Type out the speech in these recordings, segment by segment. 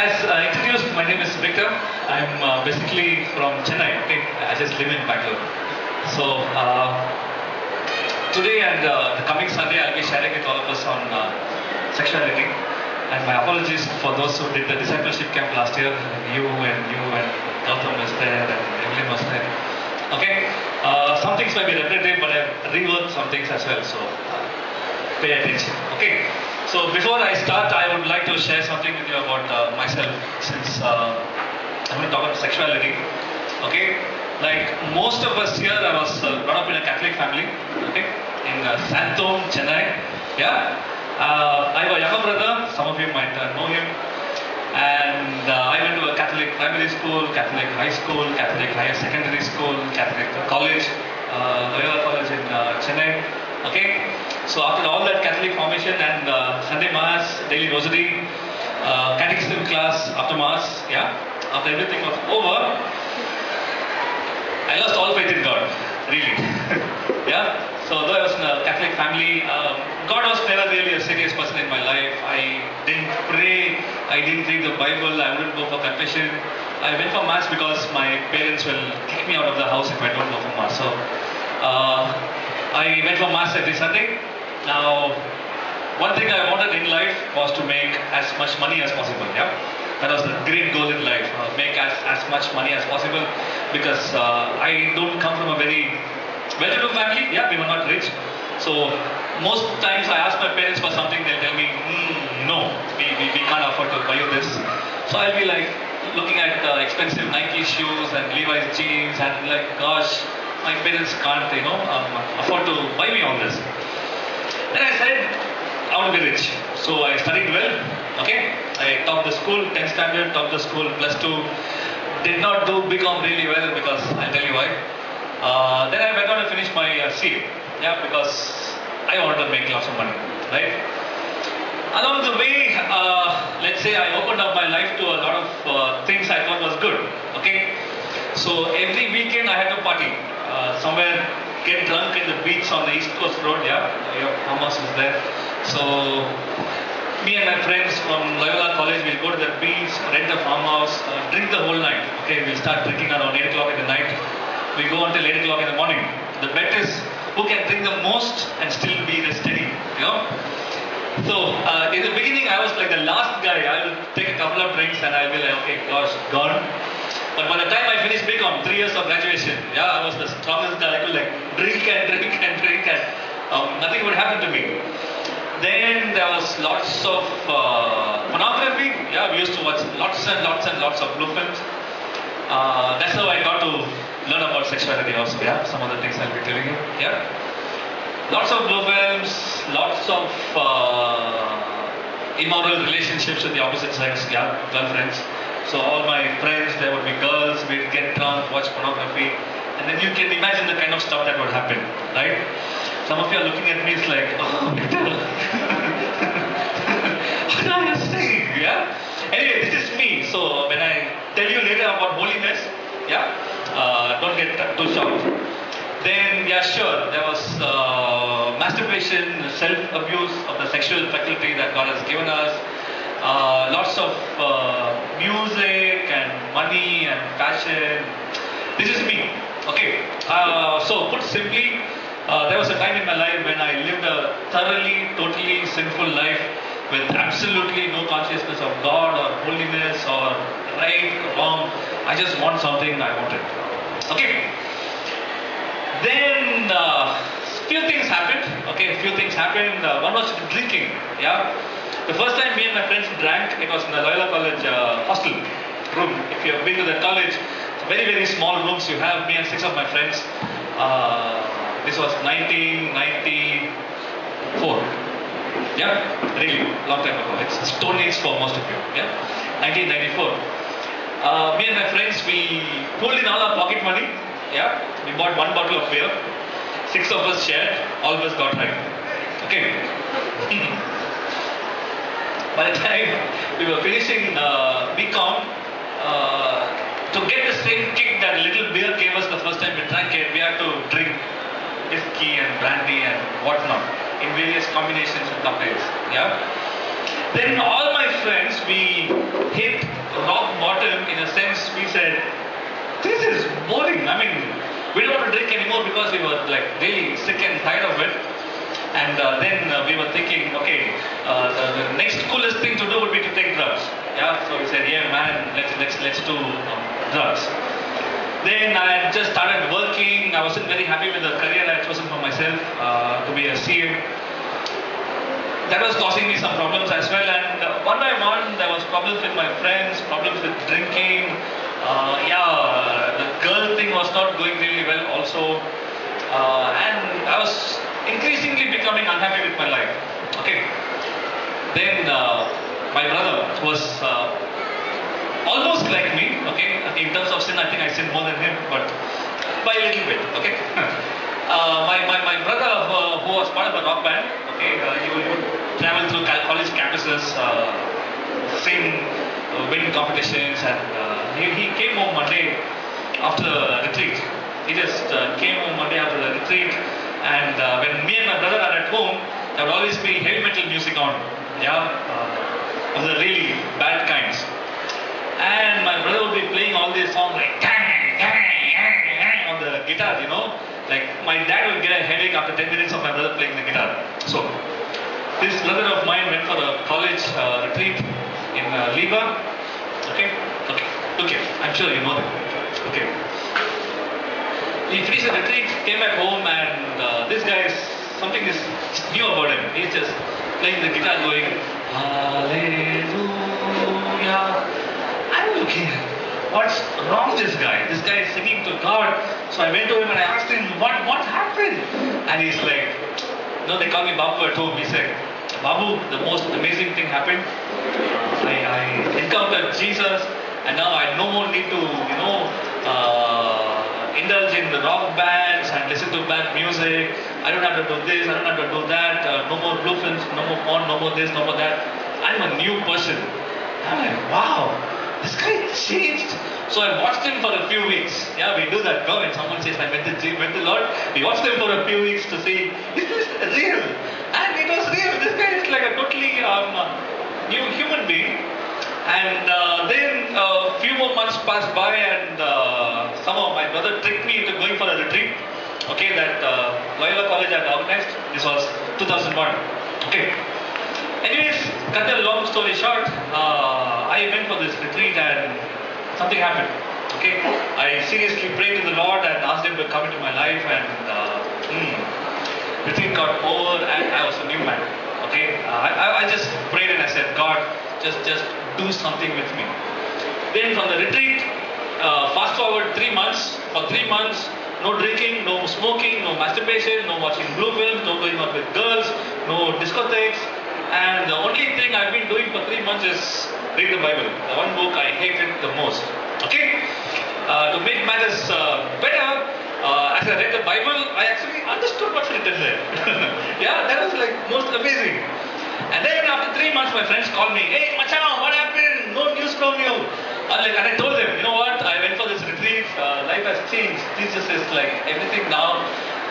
as introduced, my name is Victor. I'm basically from Chennai. Okay, I just live in Bangalore. So today and the coming Sunday, I'll be sharing with all of us on sexuality. And my apologies for those who did the discipleship camp last year. You and Gautam was there and Evelyn was there. Okay, some things might be repetitive, but I've reworked some things as well. So pay attention. Okay. So before I start, I would like to share something with you about myself, since I'm going to talk about sexuality. Okay, like most of us here, I was brought up in a Catholic family. Okay, in Santom, Chennai. Yeah, I have a younger brother. Some of you might know him. And I went to a Catholic primary school, Catholic high school, Catholic higher secondary school, Catholic college, Loyola College in Chennai. Okay, so after all that Catholic formation and Sunday Mass, daily rosary, catechism class after Mass, yeah, after everything was over, I lost all faith in God, really. Yeah, so though I was in a Catholic family, God was never really a serious person in my life. I didn't pray, I didn't read the Bible, I wouldn't go for confession. I went for Mass because my parents will kick me out of the house if I don't go for Mass. So I went for Mass every Sunday. Now, one thing I wanted in life was to make as much money as possible. Yeah, that was the great goal in life. Make as much money as possible, because I don't come from a very well-to-do family. Yeah, we were not rich. So most times I ask my parents for something, they'll tell me, no, we can't afford to buy you this. So I'll be like looking at expensive Nike shoes and Levi's jeans and like, gosh, my parents can't, afford to buy me all this. Then I said, I want to be rich. So I studied well. Okay, I topped the school, 10th standard, topped the school, plus 2. Did not do BCom really well, because I'll tell you why. Then I went on to finish my CA. Yeah, because I wanted to make lots of money, right? Along the way, let's say I opened up my life to a lot of things I thought was good. Okay, so every weekend I had to party. Somewhere, get drunk in the beach on the East Coast Road. Yeah, your farmhouse is there. So me and my friends from Loyola College, we'll go to the beach, rent a farmhouse, drink the whole night. Okay, we'll start drinking around 8 o'clock in the night. We go until 8 o'clock in the morning. The bet is who can drink the most and still be steady. You know. So in the beginning, I was like the last guy. I will take a couple of drinks and I'll be like, okay, gosh, gone. But by the time I finished BCom, 3 years of graduation, yeah, I was the strongest guy. I could like drink and nothing would happen to me. Then there was lots of pornography. Yeah, we used to watch lots and lots of blue films. That's how I got to learn about sexuality also. Yeah, some of the things I'll be telling you. Yeah, lots of blue films, lots of immoral relationships with the opposite sex. Yeah, girlfriends. So all my friends, there would be girls, we'd get drunk, watch pornography, and then you can imagine the kind of stuff that would happen, right? Some of you are looking at me, it's like, oh, Victor, what are you saying, yeah? Anyway, this is me. So when I tell you later about holiness, yeah, don't get too shocked. Then, yeah, sure, there was masturbation, self-abuse of the sexual faculty that God has given us. Lots of music and money and fashion. This is me. Okay. So put simply, there was a time in my life when I lived a thoroughly, totally sinful life with absolutely no consciousness of God or holiness or right or wrong. I just want something I wanted. Okay. Then few things happened. Okay, few things happened. One was drinking. Yeah. The first time me and my friends drank, it was in the Loyola College hostel room. If you have been to that college, very, very small rooms you have, me and 6 of my friends. This was 1994. Yeah, really, long time ago. It's Stone Age for most of you. Yeah, 1994. Me and my friends, we pulled in all our pocket money. Yeah, we bought 1 bottle of beer. 6 of us shared, all of us got high. Okay. By the time we were finishing BCom, to get the same kick that little beer gave us the first time we drank it, we had to drink whiskey and brandy and whatnot in various combinations and cocktails. Yeah. Then all my friends, we hit rock bottom in a sense. We said, this is boring. I mean, we don't want to drink anymore because we were like really sick and tired of it. And then we were thinking, okay, the next coolest thing to do would be to take drugs. Yeah, so we said, yeah, man, let's do drugs. Then I just started working. I wasn't very happy with the career I had chosen for myself to be a CA. That was causing me some problems as well. And one by one, there was problems with my friends, problems with drinking. The girl thing was not going really well also. And I was increasingly becoming unhappy with my life. Okay. Then my brother was almost like me. Okay. In terms of sin, I think I sinned more than him, but by a little bit. Okay. My brother who was part of a rock band. Okay. He would travel through college campuses, sing, win competitions, and he came home one day after the retreat. He just came home one day after the retreat, and when me and my brother are at home, there would always be heavy metal music on. Yeah, of the really bad kinds. And my brother would be playing all these songs like on the guitar, you know. Like my dad would get a headache after 10 minutes of my brother playing the guitar. So this brother of mine went for a college retreat in Liba. Okay. I'm sure you know that. Okay. He finished the retreat, came back home, and this guy is something is new about him. He's just playing the guitar, going Hallelujah. I'm looking at what's wrong with this guy? This guy is singing to God. So I went to him and I asked him, what happened? And he's like, no, they call me Babu at home. He said, Babu, the most amazing thing happened. I encountered Jesus, and now I no more need to, indulge in the rock bands and listen to bad music. I don't have to do this, I don't have to do that. No more blue films, no more porn, no more this, no more that. I'm a new person. I'm like, wow, this guy changed. So I watched him for a few weeks. Yeah, we do that. Go when someone says I met the Lord, we watched him for a few weeks to see, is this real? And it was real. This guy is like a totally new human being. And then a few more months passed by, and somehow my brother tricked me into going for a retreat. Okay, that Loyola College had organized. This was 2001. Okay. Anyways, cut a long story short, I went for this retreat and something happened. Okay, I seriously prayed to the Lord and asked Him to come into my life, and retreat got over, and I was a new man. Okay, I just prayed and I said, God, just do something with me. Then from the retreat, fast forward 3 months. For 3 months, no drinking, no smoking, no masturbation, no watching blue films, no going out with girls, no discotheques. And the only thing I've been doing for 3 months is read the Bible. The one book I hated the most. Okay? To make matters better, as I read the Bible, I actually understood what's written there. Yeah, that was like most amazing. And then after 3 months, my friends called me, hey, Machan, what happened? No news from you. And I told them, you know what? I went for this retreat. Life has changed. Jesus is like everything now.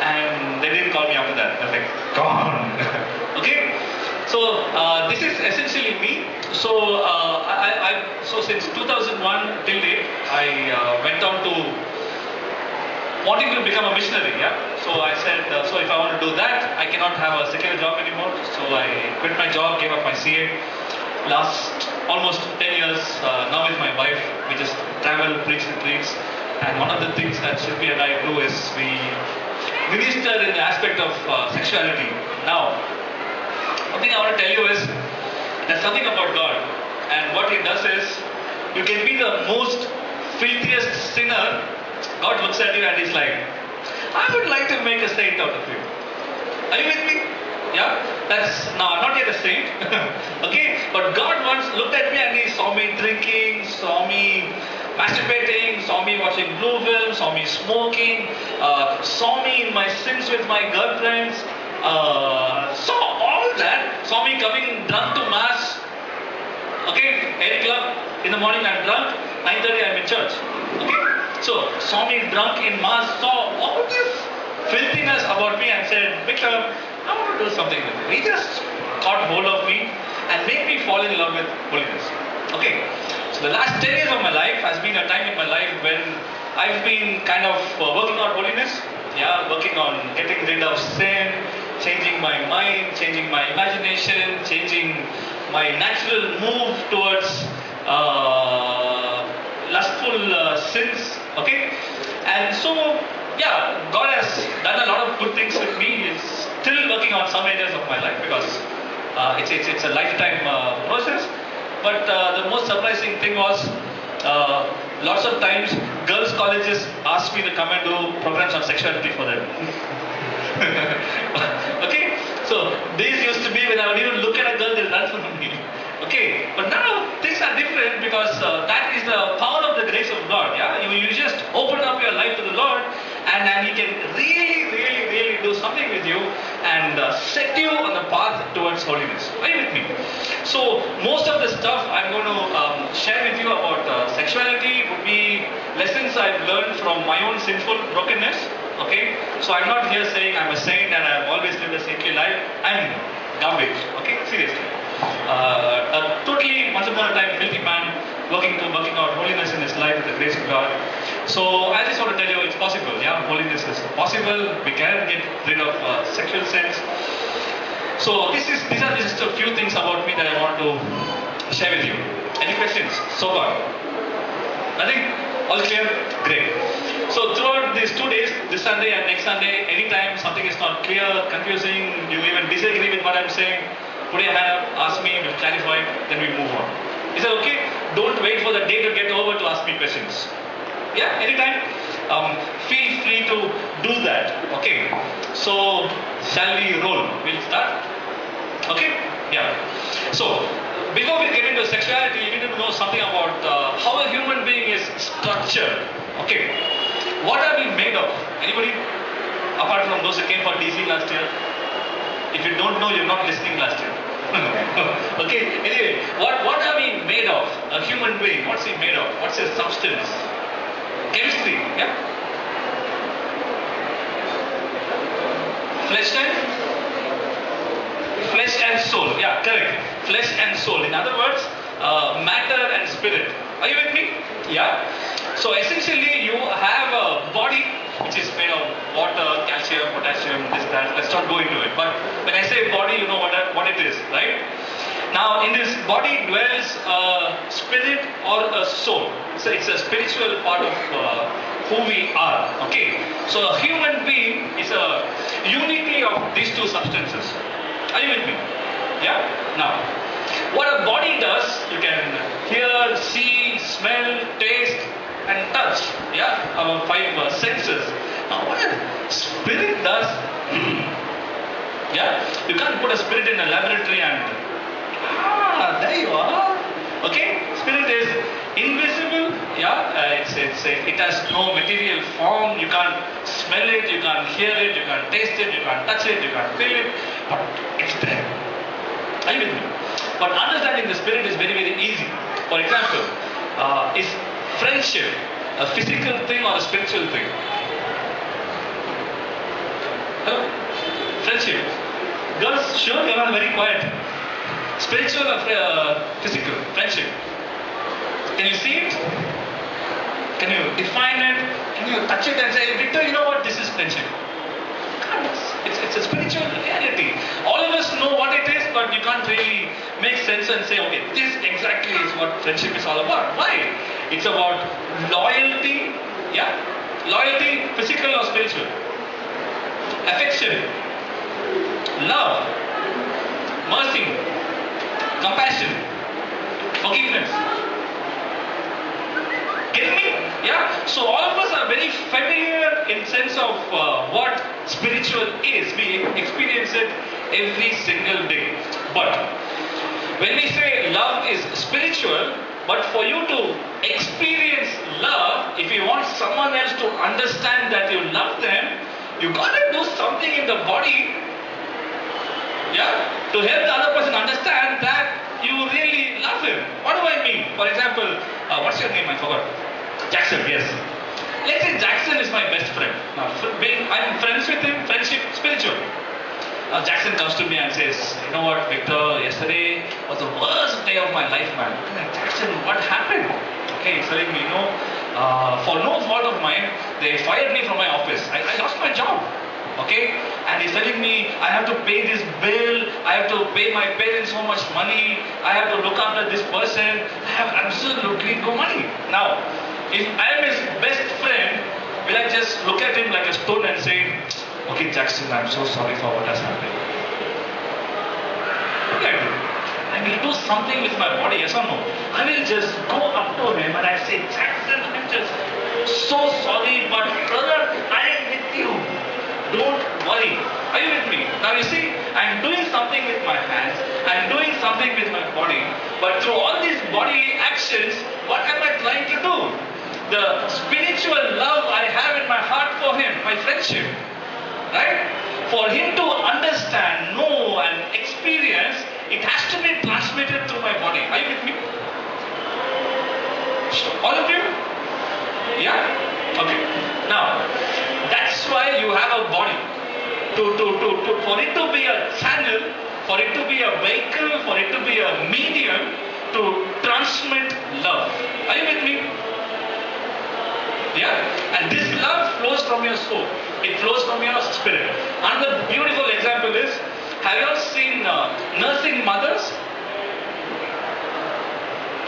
And they didn't call me after that. They're like, gone. Okay? So this is essentially me. So so since 2001 till date, I went on to wanting to become a missionary. Yeah. So I said, so if I want to do that, I cannot have a secular job anymore. So I quit my job, gave up my CA. Last almost 10 years now with my wife, we just travel, preach retreats, and one of the things that Shilpi and I do is we minister in the aspect of sexuality. Now, one thing I want to tell you is there's something about God, and what He does is you can be the most filthiest sinner. God looks at you and He's like, I would like to make a saint out of you. Are you with me? Yeah? That's, now I'm not yet a saint. Okay? But God once looked at me and He saw me drinking, saw me masturbating, saw me watching blue films, saw me smoking, saw me in my sins with my girlfriends, saw all that, saw me coming drunk to mass. Okay? 8 o'clock in the morning I'm drunk, 9:30 I'm in church. Okay? So, saw me drunk in mass, saw all this filthiness about me and said, Victor, I want to do something with you. He just caught hold of me and made me fall in love with holiness. Okay, so the last 10 years of my life has been a time in my life when I've been kind of working on holiness, yeah, working on getting rid of sin, changing my mind, changing my imagination, changing my natural move towards lustful sins, okay? And so, yeah, God has done a lot of good things with me. He's still working on some areas of my life because it's a lifetime process. But the most surprising thing was lots of times girls' colleges asked me to come and do programs on sexuality for them. Okay, so these used to be when I would even look at a girl, they'll run from me. Okay, but now things are different because that is the power of the grace of God. Yeah, you just open up your life to the Lord, and He can really do something with you and set you on the path towards holiness. Are you with me? So most of the stuff I'm going to share with you about sexuality would be lessons I've learned from my own sinful brokenness. Okay, so I'm not here saying I'm a saint and I've always lived a saintly life. I'm garbage. Okay, seriously. A totally, once upon a time, filthy man working out holiness in his life with the grace of God. So I just want to tell you it's possible. Yeah, holiness is possible. We can get rid of sexual sins. So these are just a few things about me that I want to share with you. Any questions so far? Nothing? All clear? Great. So throughout these 2 days, this Sunday and next Sunday, anytime something is not clear, confusing, you even disagree with what I'm saying, put your hand up, ask me, we'll clarify, then we move on. Is that okay? Don't wait for the day to get over to ask me questions. Yeah, anytime. Feel free to do that. Okay. So, shall we roll? We'll start. Okay? Yeah. So, before we get into sexuality, you need to know something about how a human being is structured. Okay. What are we made of? Anybody? Apart from those who came for DC last year? If you don't know, you're not listening last year. Okay, anyway, what are we made of? A human being, what's he made of? What's his substance? Chemistry, yeah? Flesh and soul, yeah, correct. Flesh and soul. In other words, matter and spirit. Are you with me? Yeah? So essentially, you have a body which is made of water, calcium, potassium, this, that. Let's not go into it. But when I say body, you know what it is, right? Now, in this body dwells a spirit or a soul. So it's a spiritual part of who we are. Okay. So a human being is a unity of these two substances. Are you with me? Yeah? Now, what a body does, you can hear, see, smell, taste, and touch. Yeah? Our five senses. Now, what a spirit does, yeah? You can't put a spirit in a laboratory and, there you are. Okay? Spirit is invisible. Yeah? It has no material form. You can't smell it, you can't hear it, you can't taste it, you can't touch it, you can't feel it. But it's there. Are you with me? But understanding the spirit is very easy. For example, is friendship a physical thing or a spiritual thing? Hello? Friendship. Girls, sure, you're not very quiet. Spiritual or physical? Friendship. Can you see it? Can you define it? Can you touch it and say, Victor, you know what? This is friendship. It's a spiritual reality. All of us know what it is, but you can't really make sense and say, okay, this exactly is what friendship is all about. Why? It's about loyalty, yeah? Loyalty, physical or spiritual? Affection, love, mercy, compassion, forgiveness. Getting me? Yeah? So all of us are very familiar in sense of what spiritual is. We experience it every single day. But when we say love is spiritual, but for you to experience love, if you want someone else to understand that you love them, you gotta do something in the body, yeah, to help the other person understand that you really love him. What do I mean? For example, what's your name? I forgot. Jackson, yes. Let's say Jackson is my best friend. Now, I'm friends with him, friendship, spiritual. Jackson comes to me and says, you know what, Victor, yesterday was the worst day of my life, man. I'm like, Jackson, what happened? Okay, he's telling me, for no fault of mine, they fired me from my office. I lost my job. Okay? And he's telling me, I have to pay this bill, I have to pay my parents so much money, I have to look after this person, I have absolutely no money. Now, if I am his best friend, will I just look at him like a stone and say, okay, Jackson, I'm so sorry for what has happened? What will I do? I will do something with my body, yes or no? I will just go up to him and I say, Jackson, I'm just so sorry, but brother, I am with you. Don't worry. Are you with me? Now you see, I'm doing something with my hands, I'm doing something with my body, but through all these bodily actions, what am I trying to do? The spiritual love I have in my heart for him, my friendship. Right? For him to understand, know and experience, it has to be transmitted through my body. Are you with me? All of you? Yeah? Okay. Now, that's why you have a body. For it to be a channel, for it to be a vehicle, for it to be a medium to transmit love. Are you with me? Yeah? And this love flows from your soul. It flows from your spirit. Another beautiful example is, have you all seen nursing mothers?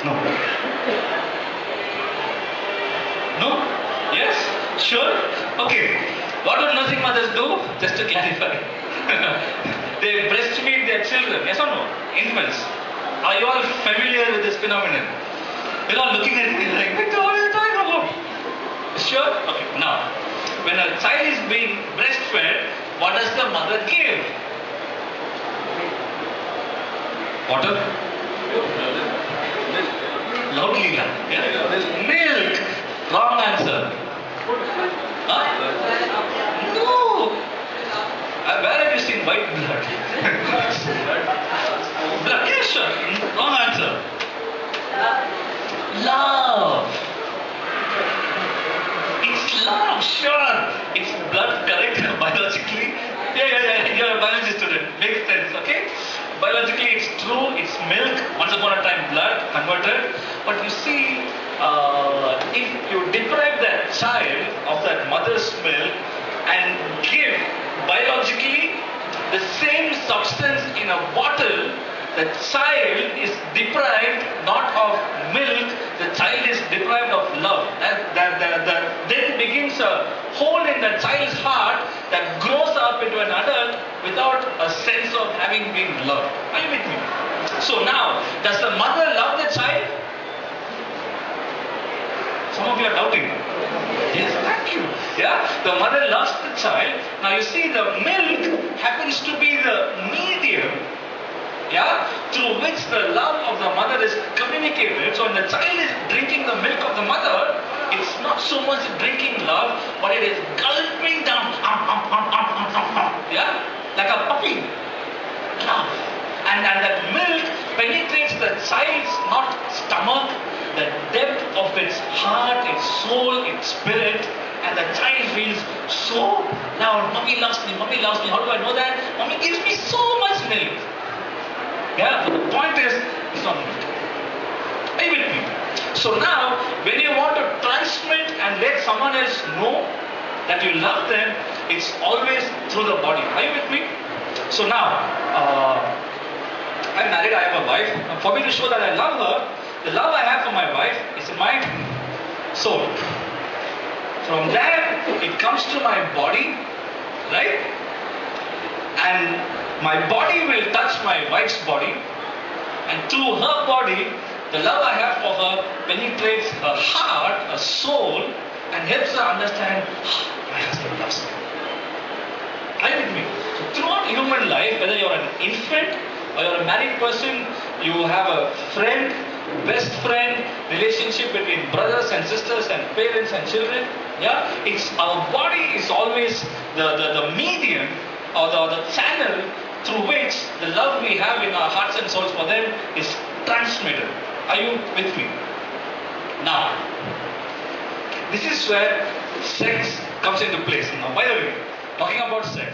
No. No? Yes? Sure? Okay. What do nursing mothers do? Just to clarify. They breastfeed their children. Yes or no? Infants. Are you all familiar with this phenomenon? You're all looking at me like, what are you talking about? Sure? Okay. Now, when a child is being breastfed, what does the mother give? Water? Loudly, yeah? Milk. Wrong answer. Huh? No. Where have you seen white blood? Blood. Yeah, sure. Wrong answer. Love. It's love, sure. It's blood, correct? Biologically. Yeah. You're a biology student. Makes sense, okay? Biologically, it's true. It's milk. Once upon a time, blood converted. But you see, if you deprive that child of that mother's milk and give biologically the same substance in a bottle, the child is deprived not of milk, the child is deprived of love. Then begins a hole in the child's heart that grows up into an adult without a sense of having been loved. Are you with me? So now, does the mother love the child? Some of you are doubting. Yes, thank you. Yeah, the mother loves the child. Now you see, the milk happens to be the medium, yeah, through which the love of the mother is communicated. So when the child is drinking the milk of the mother, it's not so much drinking love, but it is gulping down, yeah, like a puppy. Love. And that milk penetrates the child's not stomach, the depth of its heart, its soul, its spirit, and the child feels so loud. Mommy loves me, mommy loves me. How do I know that? Mommy gives me so much milk. Yeah, but the point is, it's not milk. Are you with me? So now, when you want to transmit and let someone else know that you love them, it's always through the body. Are you with me? So now, I'm married, I have a wife. For me to show that I love her, the love I have for my wife is in my soul. From there, it comes to my body, right? And my body will touch my wife's body. And through her body, the love I have for her penetrates her heart, her soul, and helps her understand, my husband loves me. Are you with me? So throughout human life, whether you're an infant or you're a married person, you have a friend, best friend, relationship between brothers and sisters and parents and children. Yeah, it's our body is always the medium or the channel through which the love we have in our hearts and souls for them is transmitted. Are you with me? Now, this is where sex comes into place. Now, by the way, talking about sex,